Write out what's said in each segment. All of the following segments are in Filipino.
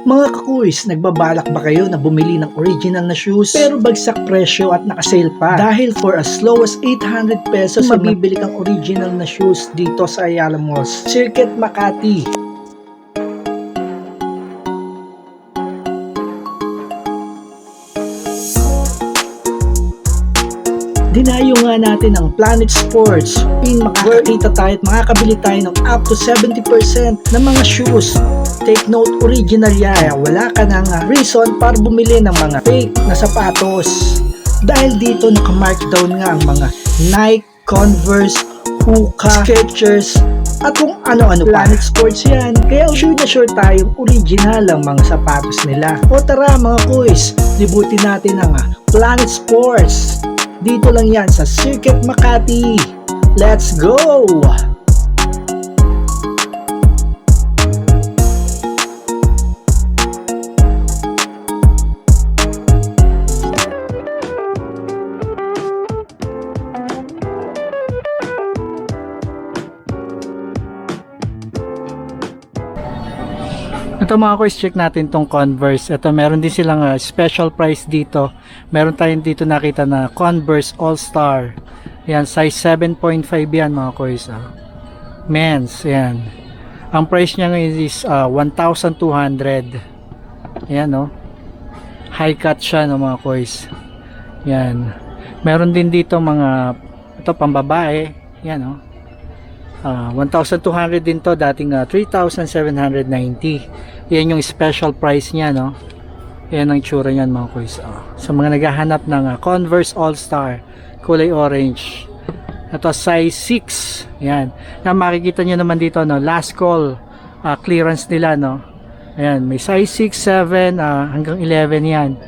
Mga kakuis, nagbabalak ba kayo na bumili ng original na shoes pero bagsak presyo at nakasale pa? Dahil for as low as 800 pesos mabibili kang original na shoes dito sa Ayala Malls, Circuit Makati. Dinayo nga natin ang Planet Sports makakakita tayo at makakabili tayo ng up to 70% ng mga shoes. Take note, original yan. Wala ka nang reason para bumili ng mga fake na sapatos. Dahil dito naka-markdown nga ang mga Nike, Converse, Hoka, Skechers, at kung ano-ano pa. Planet Sports yan. Kaya sure na sure tayong original ang mga sapatos nila. O tara mga kuys, libutin natin ang Planet Sports. Dito lang yan sa Circuit Makati. Let's go! Ito mga kuys, check natin tong Converse. Ito meron din silang special price dito. Meron tayong dito nakita na Converse All-Star. Yan, size 7.5 yan mga kuys. Men's, yan. Ang price niya ngayon is 1,200. Yan no. High cut siya no mga kuys. Yan. Meron din dito mga ito pambabae. Yan no. 1,200 din to, dating 3,790. Yan yung special price niya no. Yan ang itsura niyan mga kuys. Sa mga naghahanap ng Converse All-Star kulay orange, ito size 6. Yan. Na makikita niyo naman dito no, last call clearance nila no. Ayan, may size 6, 7 hanggang 11 yan.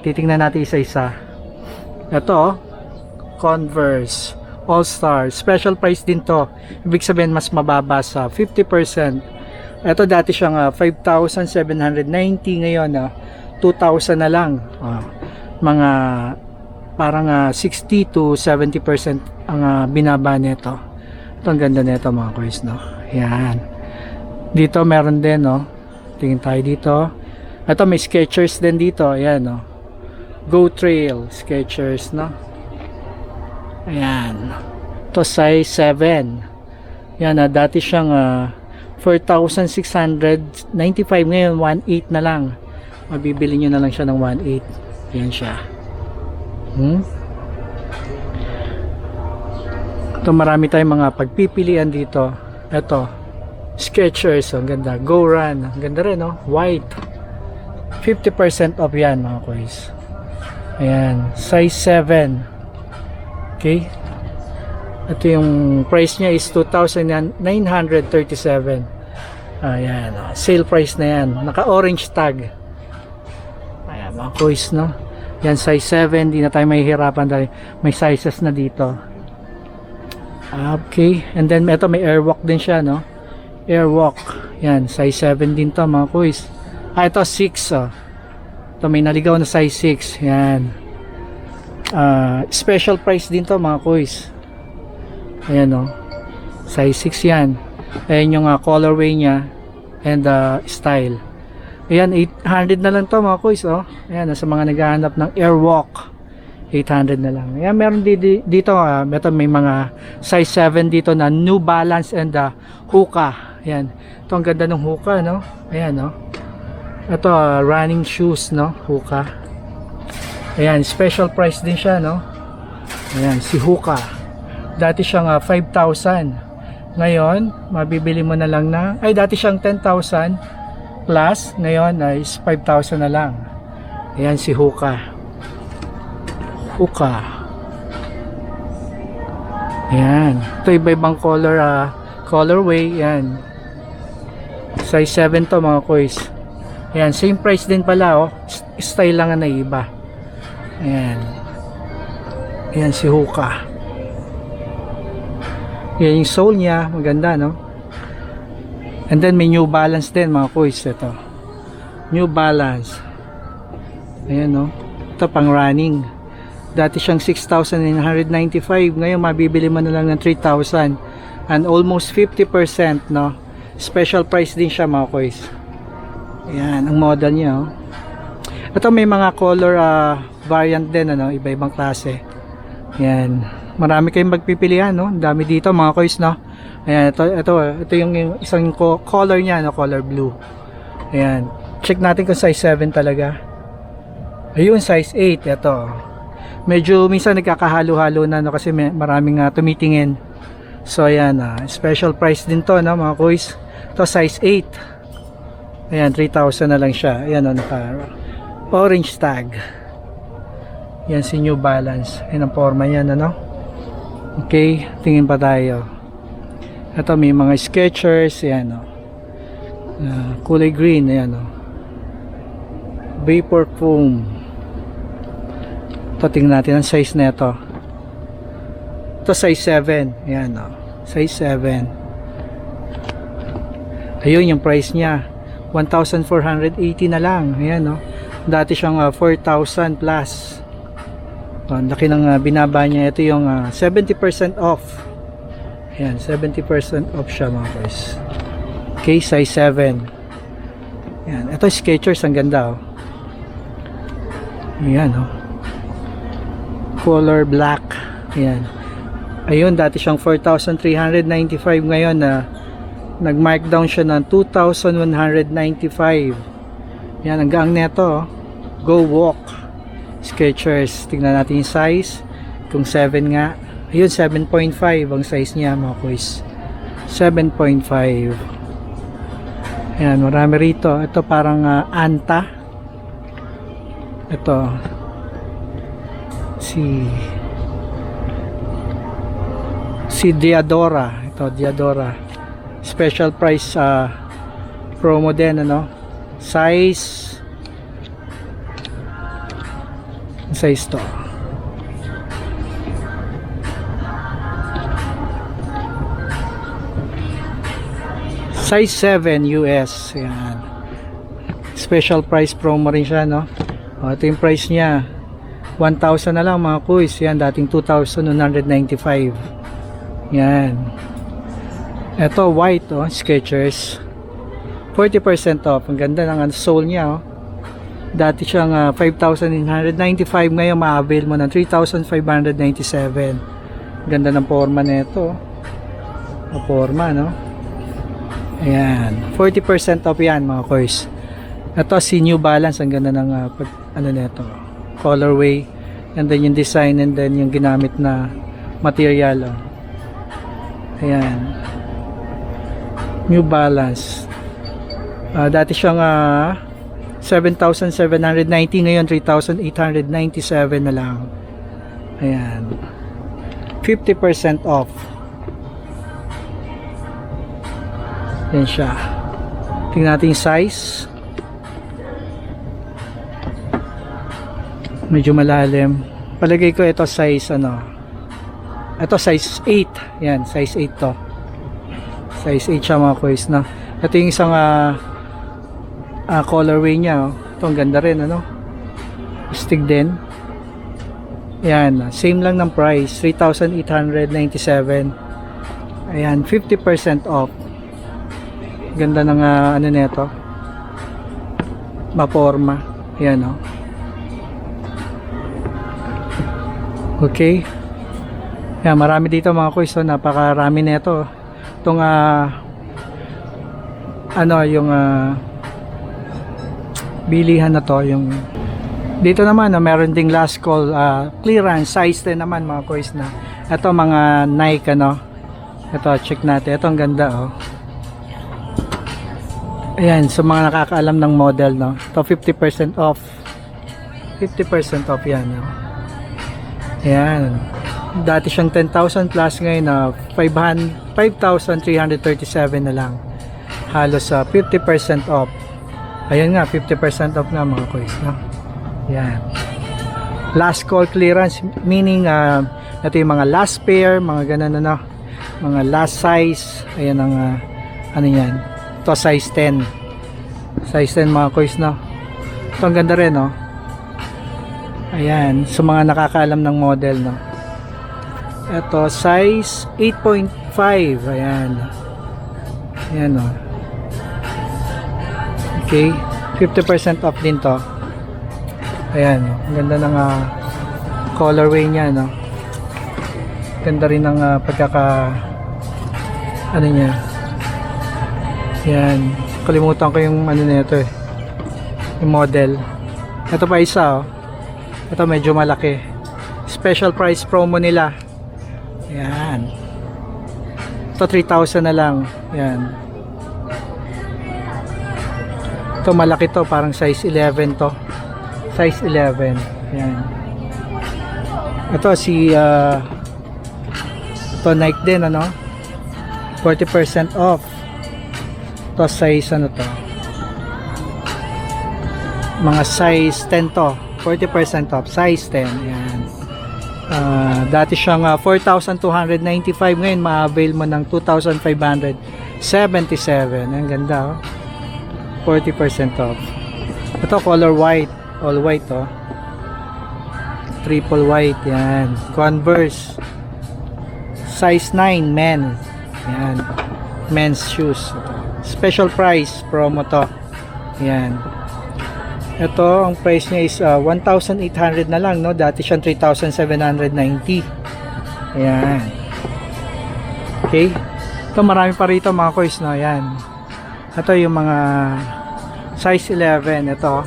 Titingnan natin isa-isa. Ito Converse All-Star, special price din to. Ibig sabihin mas mababa sa 50%. Ito dati siyang 5,790, ngayon 2,000 na lang. Mga parang 60 to 70% ang binaba nito. Ito ang ganda nito mga kuys no. Yan. Dito meron din no. Tingin tayo dito. Ito may Skechers din dito. Ayan no. Go Trail Skechers no. Ayan. Ito size 7. Yan dati siyang 4,695, ngayon 1,800 na lang. Mabibili nyo na lang siya ng 1,800. Yan siya. Ito marami tayong mga pagpipilian dito. Ito Skechers, ang ganda. Go Run, ang ganda rin no? White, 50% off yan mga kuys. Ayan, size 7. Okay. Ito yung price niya is 2,937. Ayan, sale price na yan. Naka-orange tag. Ayan, mga kuys, no? Yan, size 7. Di na tayo mahihirapan dahil may sizes na dito. Okay. And then, ito may Airwalk din siya, no? Airwalk. Yan, size 7 din to, mga kuys. Ito 6, oh. Ito may naligaw na size 6. Yan. Special price din to, mga kuys. Ayan o, size 6 yan. Ayan yung colorway nya and style. Ayan, 800 na lang to mga kuys oh. Ayan, sa mga naghahanap ng Airwalk, 800 na lang. Ayan, meron dito may mga size 7 dito na New Balance and Hoka. Ayan, ito ang ganda ng Hoka no. Ayan no. Ito running shoes no, Hoka. Ayan, special price din siya no. Ayan, si Hoka. Dati siyang 5,000. Ngayon, mabibili mo na lang na, ay dati siyang 10,000 plus, ngayon ay 5,000 na lang. Ayan si Hoka. Hoka. Ayan. Ito iba-ibang colorway. Ayan. Size 7 to mga kuys. Ayan, same price din pala oh. Style lang na iba. Ayan. Ayan si Hoka. Yan yung sole niya, maganda no. And then may New Balance din mga kuys. Ito New Balance. Ayan no. Ito pang running. Dati siyang 6,995, ngayon mabibili mo na lang ng 3,000 and almost 50% no. Special price din siya mga kuys. Ayan, ang model niya, oh. Ito may mga color variant din, ano, iba-ibang klase. Ayan. Marami kayong magpipilian, no? Ang dami dito, mga kois, no? Ayan, ito yung isang color niya, no? Color blue. Ayan. Check natin kung size 7 talaga. Ayun, size 8. Ito. Medyo minsan nagkakahalo-halo na, no? Kasi maraming tumitingin. So, ayan. Special price din to, no, mga kois? Ito, size 8. Ayan, 3,000 na lang siya. Ayan, no? Orange tag. Yan si New Balance. Ayan ang forma niyan, ano? Okay, tingin pa tayo. Ito may mga Skechers, ayan, no? Kulay green, ayan, no? Vapor foam. Ito, tingnan natin ang size na ito. Ito size 7, ayan, no? Size 7. Ayun yung price niya, 1,480 na lang. Ayan, no? Dati siyang 4,000 plus. Laki ng binaba niya. Ito yung 70% off. Ayan, 70% off siya, mga guys. Okay, size 7. Ayan, ito Skechers, ang ganda, oh. Ayan, oh. Color black. Ayan. Ayun, dati siyang 4,395. Ngayon nag-markdown siya ng 2,195. Ayan, ang gaang neto, oh. Go Walk Skechers. Tingnan natin yung size, kung 7 nga. Ayun, 7.5 ang size niya, mga boys. 7.5. Ayan, marami rito. Ito parang Anta. Ito si Diadora. Ito, Diadora. Special price promo din, ano? Size to. Size 7 US. Ayan. Special price promo rin siya, no? Ito yung price niya. 1,000 na lang, mga kuys. Yan, dating 2,195. Yan. Ito, white, oh, Skechers. 40% off. Ang ganda ng sole niya, oh. Dati siyang 5,995. Ngayon, ma-avail mo ng 3,597. Ganda ng forma nito. Ang forma, no? Ayan. 40% off yan, mga koys. Ito, si New Balance. Ang ganda ng ano nito. Colorway. And then yung design, and then yung ginamit na material, oh. Ayan. New Balance. Dati siyang 7,790, ngayon 3,897 na lang. Ayan. 50% off. Yan siya. Tingnan natin yung size. Medyo malalim. Palagay ko ito size ano. Ito size 8. Yan, size 8 to. Size 8 siya, mga kuys, na. Ito yung isang colorway niya, oh. Ito ang ganda rin, ano? Stick din. Ayan, same lang ng price, 3,897. Ayan, 50% off. Ganda ng ano nito. Maporma. Ayan, oh. Okay. Ayan, marami dito, mga kuys, so napakarami nito. Itong ano, yung bilihan na to, yung dito naman, meron ding last call clearance size din naman, mga kuys, na ito mga Nike, ano. Ito, check natin. Ito ang ganda, oh. Ayan, so mga nakakaalam ng model, no. Ito 50% off. 50% off yan, no. Ayan. Dati siyang 10,000 plus, ngayon na 5,337 na lang. Halos 50% off. Ayan nga, 50% off na, mga kuys, no? Yan. Last call clearance, meaning ito yung mga last pair, mga ganun, ano, mga last size. Ayan ang ano yan. Ito size 10. Size 10, mga kuys, no? Ito ang ganda rin, no? Ayan, so mga nakakaalam ng model, no? Ito size 8.5. Ayan. Ayan, no? Okay. 50% off din to. Ayan, ang ganda ng colorway niya, no? Ganda rin ng ano niya. Yan, kalimutan ko yung ano nito eh, yung model. Ito pa isa, oh. Ito medyo malaki, special price promo nila. Yan, ito 3,000 na lang. Yan, ito malaki to, parang size 11 to, size 11. Yan, ito si ito Nike din, ano, 40% off. Ito size ano to, mga size 10 to, 40% off, size 10. Yan, dati siyang 4,295, ngayon ma-avail mo ng 2,577. Ang ganda, oh. 40% off. Ito color white, all white, oh. Triple white. Yan, Converse size 9 men. Yan, men's shoes. Special price promo to. Yan, ito ang price niya is 1,800 na lang, no? Dati siyang 3,790. Ayan, okay. Ito marami pa rito mga kois, no? Yan, ito yung mga size 11. Ito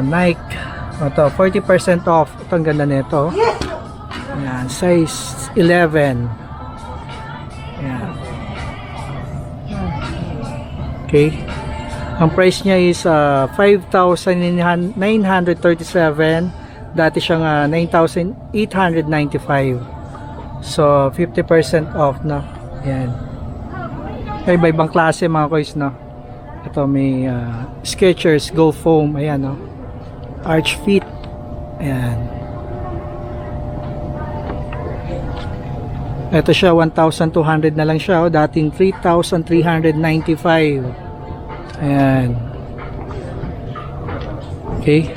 Nike. Ito 40% off. Ito ang ganda nito. Ayan, size 11. Ayan, okay. Ang price niya is 5,937. Dati siyang 9,895. So 50% off, no? Ayan, iba-ibang klase mga kois, no? Ito may Skechers Go Foam. Ayan, no? Arch Fit. Ayan, ito siya 1,200 na lang siya, oh. Dating 3,395. Ayan, okay.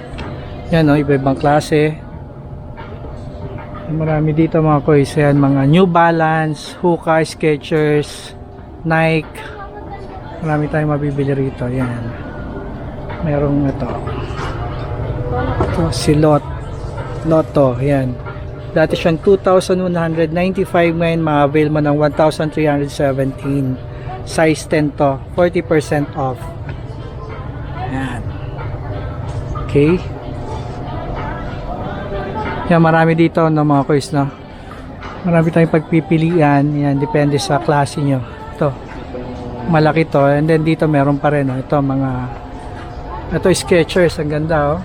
Yan, oh, iba-ibang klase. Marami dito mga kois. Ayan, mga New Balance, Hoka, Skechers, Nike. Marami tayong mabibili rito. Ayan, merong ito si Lotto. Ayan, dati siyang 2,195, ngayon ma-avail mo ng 1,317. Size 10 to, 40% off. Ayan, okay. Yan, marami dito, no, mga kois, no? Marami tayong pagpipilian. Yan, depende sa klase nyo. Ito malaki to, and then dito meron pa rin, no? Ito Skechers, ang ganda, oh.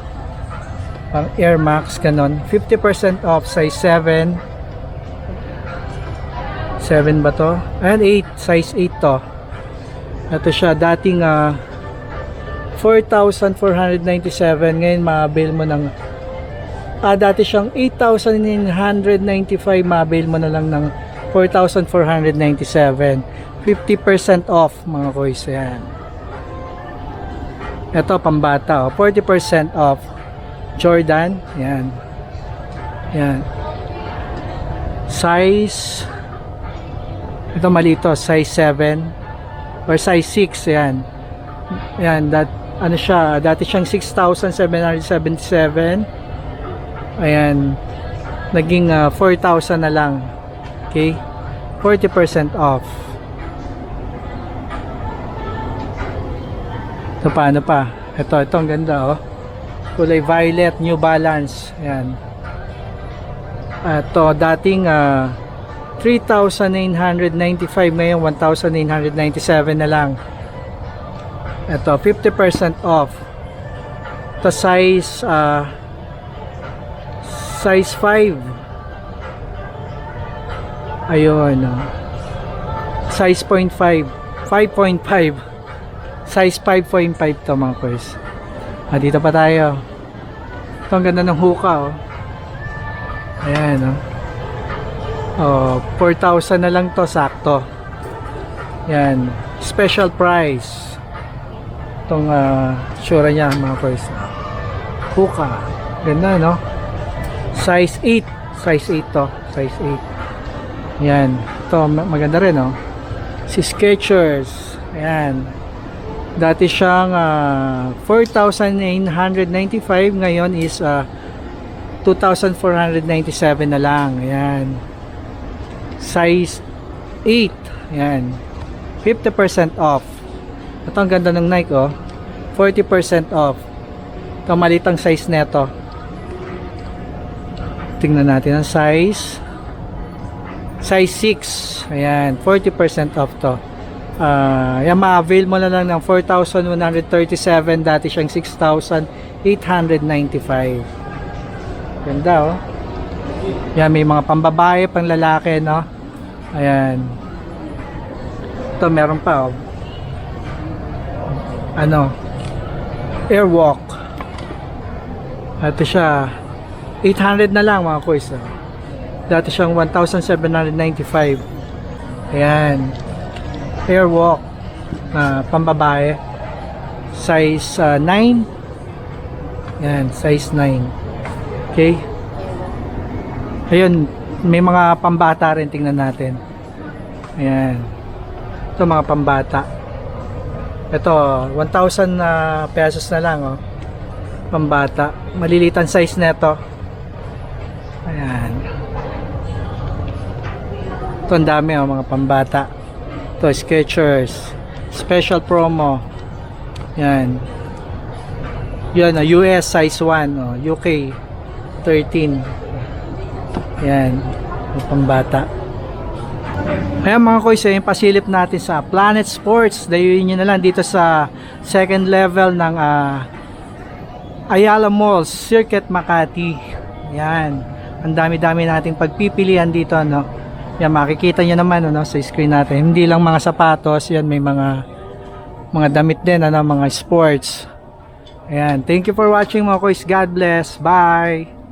Pang Air Max, ganon. 50% off, size 7 ba to? Ayan, 8, size 8 to. Ito siya, dating 4,497, ngayon ma-avail mo ng dati siyang 8,995, ma-avail mo na lang ng 4,497. 50% off mga kois. Ayan, ito pambata, oh. 40% off Jordan. Ayan, ayan, size, ito malito, size 7 or size 6. Ayan, ayan, ano siya, dati siyang 6,777. Ayan, naging 4,000 na lang. Okay, 40% off. Ito pa, ano pa? Ito ang ganda, oh. Kulay violet, New Balance. Ayan, ito dating 3,995, ngayon 1,997 na lang. Ito 50% off. Ito size 5. Ayun, size 5.5, size 5.5 to mga kois. Dito pa tayo. Ito ang ganda ng Hoka, oh. Ayan, oh. 4,000 na lang to, sakto. Yan, special price. Itong sura niya mga kois. Hoka, ganda, no? Size 8, size 8 to, size 8. Yan, ito maganda rin, no? Si Skechers. Ayan, Dati siyang 4,995, ngayon is 2,497 na lang. Ayan. Size 8. Ayan. 50% off. Ito ang ganda ng Nike, oh. 40% off. Ito malitang size neto. Tingnan natin ang size. Size 6. Ayan, 40% off to. Yan, ma-avail mo na lang ng 4,137. Dati siyang 6,895. Ganda, oh. Yan, may mga pambabae, panglalaki, no? Ayan. Ito, meron pa, oh. Ano? Airwalk. Ito siya. 800 na lang, mga kuys, oh. Dati siyang 1,795. Ayan. Airwalk. Pambabae. Size 9. Ayan, size 9. Okay. Ayun, may mga pambata rin, tingnan natin. Ayan. Ito mga pambata. Ito, 1,000 pesos na lang, oh. Pambata. Malilitan size nito. Ayan. Ito ang dami, oh, mga pambata. Ito, Skechers. Special promo. Ayan. Yan, US size 1, oh, UK 13. Yan, pambata. Ayan mga koys, yung pasilip natin sa Planet Sports. Dayuin nyo na lang dito sa second level ng Ayala Mall, Circuit Makati. Yan, ang dami-dami nating pagpipilian dito, no? Yan, makikita nyo naman, no, sa screen natin. Hindi lang mga sapatos, yan, may mga damit din, ano, mga sports. Ayan, thank you for watching mga koys. God bless. Bye!